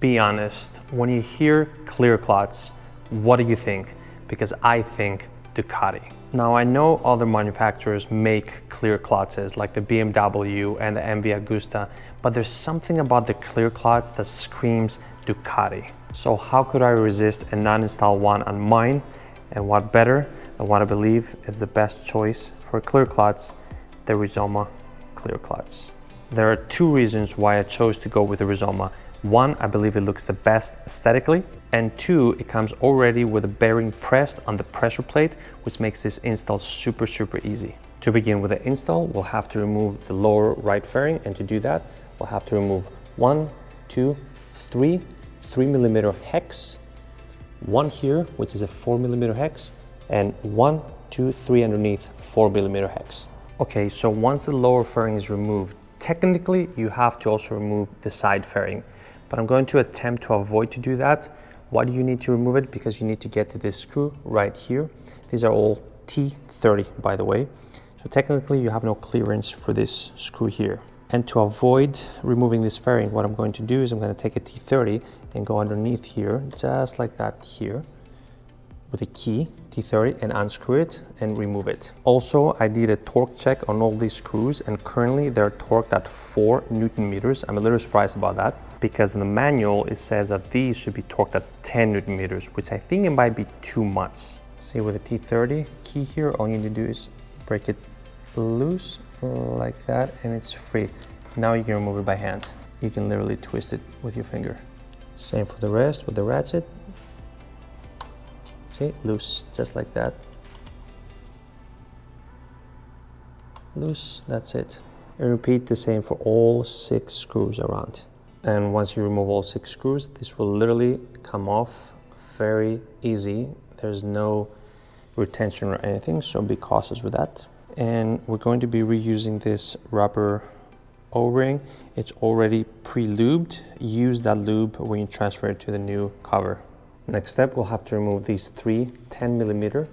Be honest, when you hear clear cloths, what do you think? Because I think Ducati. Now I know other manufacturers make clear cloths like the BMW and the MV Agusta, but there's something about the clear cloths that screams Ducati. So how could I resist and not install one on mine? And what better than what I believe is the best choice for clear cloths, the Rizoma clear cloths. There are two reasons why I chose to go with the Rizoma. One, I believe it looks the best aesthetically, and two, it comes already with a bearing pressed on the pressure plate, which makes this install super easy. To begin with the install, we'll have to remove the lower right fairing, and to do that, we'll have to remove 1, 2, 3 3mm hex, one here, which is a 4mm hex, and 1, 2, 3 underneath 4mm hex. Okay, so once the lower fairing is removed, technically you have to also remove the side fairing, but I'm going to attempt to avoid to do that. Why do you need to remove it? Because you need to get to this screw right here. These are all T30, by the way. So technically you have no clearance for this screw here. And to avoid removing this fairing, what I'm going to do is I'm going to take a T30 and go underneath here, just like that here, with a key, T30, and unscrew it and remove it. Also, I did a torque check on all these screws, and currently they're torqued at 4 Newton meters. I'm a little surprised about that, because in the manual it says that these should be torqued at 10 Newton meters, which I think it might be too much. See, with a T30 key here, all you need to do is break it loose like that, and it's free. Now you can remove it by hand. You can literally twist it with your finger. Same for the rest with the ratchet. See, loose, just like that. Loose, that's it. And repeat the same for all 6 screws around. And once you remove all 6 screws, this will literally come off very easy. There's no retention or anything, so be cautious with that. And we're going to be reusing this rubber O-ring. It's already pre-lubed. Use that lube when you transfer it to the new cover. Next step, we'll have to remove these 3 10mm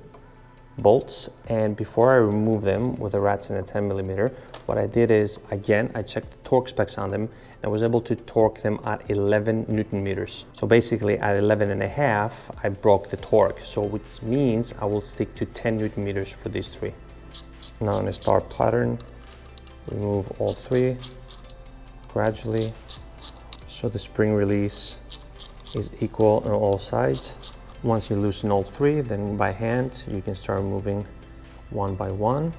bolts, and before I remove them with a ratchet and a 10mm, what I did is, again, I checked the torque specs on them, and I was able to torque them at 11 Newton meters. So basically at 11.5, I broke the torque, so which means I will stick to 10 Newton meters for these 3. Now in a star pattern, remove all 3 gradually, so the spring release is equal on all sides. Once you loosen all 3, then by hand you can start moving one by one.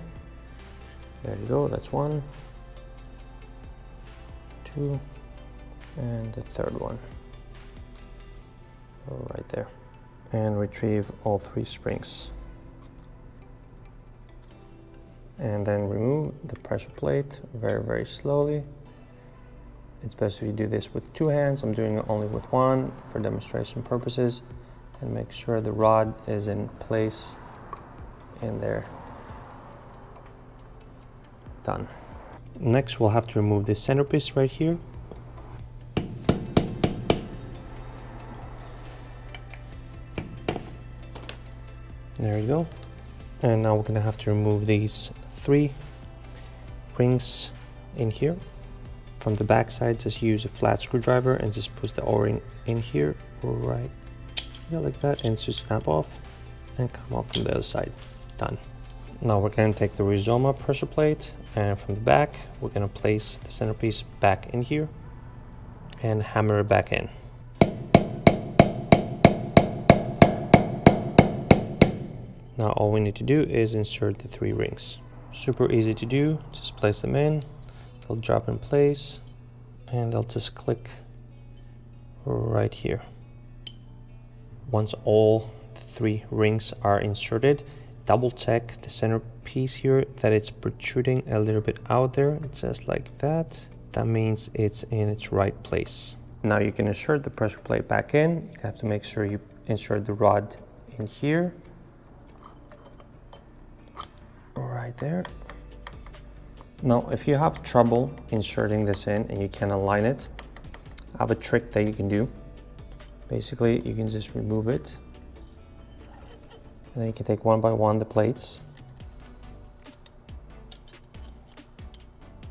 There you go, that's 1, 2, and the 3rd one right there. And retrieve all 3 springs. And then remove the pressure plate very slowly. It's best if you do this with 2 hands. I'm doing it only with 1 for demonstration purposes. And make sure the rod is in place in there. Done. Next, we'll have to remove this centerpiece right here. There you go. And now we're gonna have to remove these 3 rings in here. From the back side, just use a flat screwdriver and just push the O-ring in here, right like that, and just snap off and come off from the other side. Done. Now we're going to take the Rizoma pressure plate, and from the back we're going to place the centerpiece back in here and hammer it back in. Now all we need to do is insert the 3 rings. Super easy to do. Just place them in, they'll drop in place, and they'll just click right here. Once all 3 rings are inserted, double check the center piece here that it's protruding a little bit out there, just like that. That means it's in its right place. Now you can insert the pressure plate back in. You have to make sure you insert the rod in here, right there. Now, if you have trouble inserting this in and you can't align it, I have a trick that you can do. Basically, you can just remove it, and then you can take one by one the plates,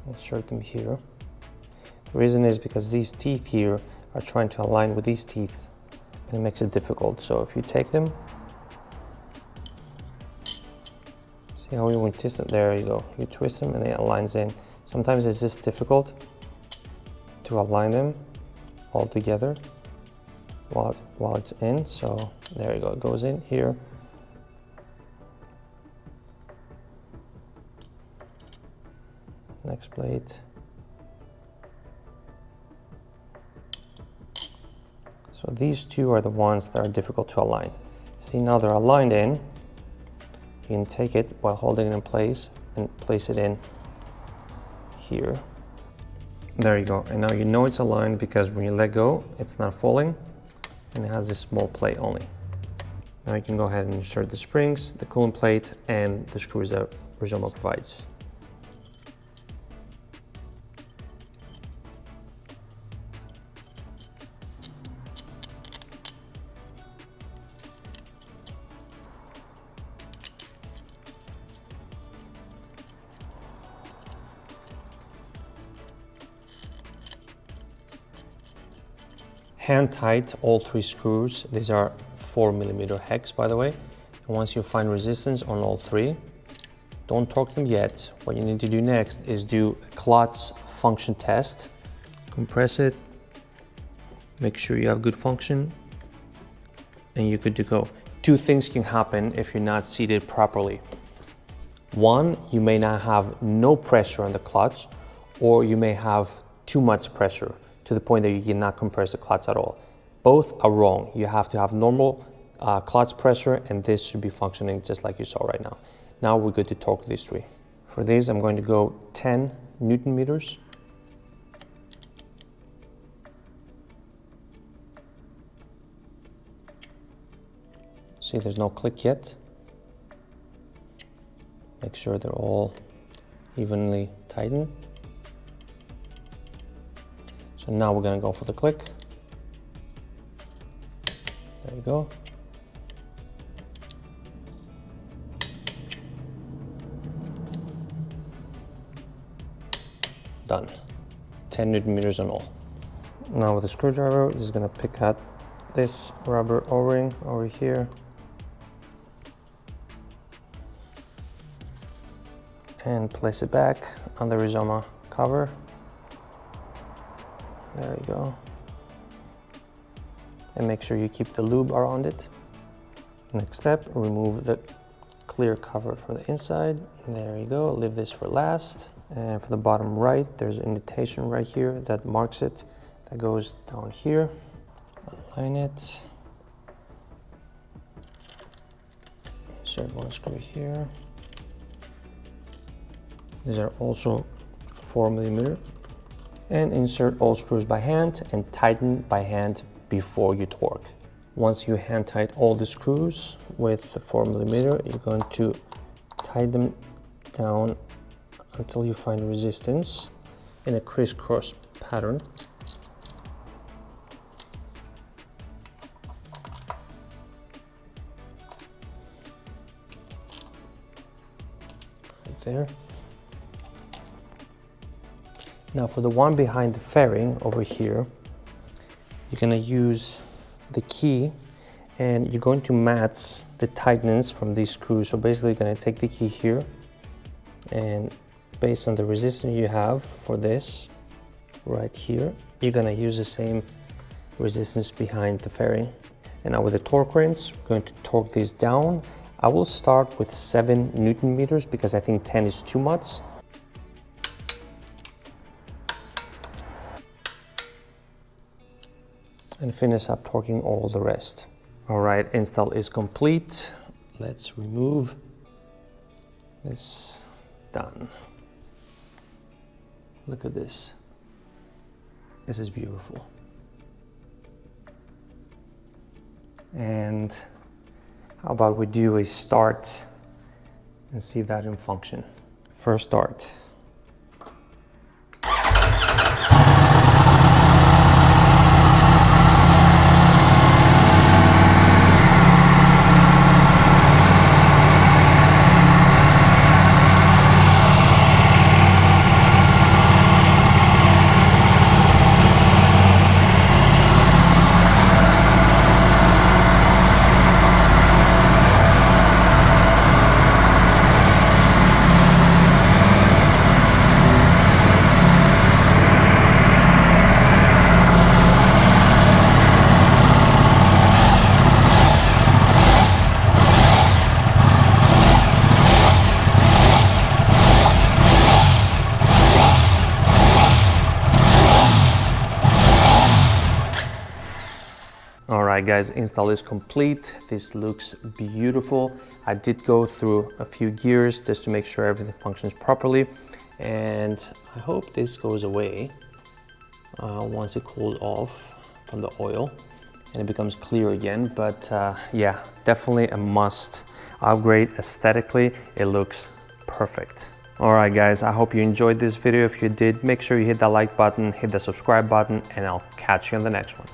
insert them here. The reason is because these teeth here are trying to align with these teeth, and it makes it difficult. So if you take them, see how when you twist them, there you go. You twist them and it aligns in. Sometimes it's just difficult to align them all together while it's in. So there you go, it goes in here. Next plate. So these two are the ones that are difficult to align. See, now they're aligned in. You can take it while holding it in place and place it in here. There you go. And now you know it's aligned because when you let go, it's not falling and it has this small plate only. Now you can go ahead and insert the springs, the coolant plate, and the screws that Rizoma provides. Hand tight all 3 screws. These are 4mm hex, by the way. And once you find resistance on all 3, don't torque them yet. What you need to do next is do a clutch function test. Compress it, make sure you have good function, and you're good to go. 2 things can happen if you're not seated properly. 1, you may not have no pressure on the clutch, or you may have too much pressure to the point that you cannot compress the clutch at all. Both are wrong. You have to have normal clutch pressure, and this should be functioning just like you saw right now. Now we're good to torque these 3. For these, I'm going to go 10 Newton meters. See, there's no click yet. Make sure they're all evenly tightened. So now we're gonna go for the click. There you go. Done. 10 Newton meters on all. Now with the screwdriver, this is gonna pick out this rubber O-ring over here. And place it back on the Rizoma cover. There you go. And make sure you keep the lube around it. Next step, remove the clear cover from the inside. There you go, leave this for last. And for the bottom right, there's an indentation right here that marks it. That goes down here. Align it. Insert 1 screw here. These are also 4mm. And insert all screws by hand and tighten by hand before you torque. Once you hand tight all the screws with the 4mm, you're going to tighten them down until you find resistance in a crisscross pattern. Right there. Now for the one behind the fairing over here, you're gonna use the key and you're going to match the tightness from these screws. So basically you're gonna take the key here and based on the resistance you have for this right here, you're gonna use the same resistance behind the fairing. And now with the torque wrench, we're going to torque this down. I will start with 7 Newton meters because I think 10 is too much. And finish up torquing all the rest. All right, install is complete. Let's remove this. Done. Look at this. This is beautiful. And how about we do a start and see that in function. First start. All right guys, install is complete. This looks beautiful. I did go through a few gears just to make sure everything functions properly. And I hope this goes away once it cools off from the oil and it becomes clear again. But yeah, definitely a must upgrade. Aesthetically, it looks perfect. All right guys, I hope you enjoyed this video. If you did, make sure you hit the like button, hit the subscribe button, and I'll catch you on the next one.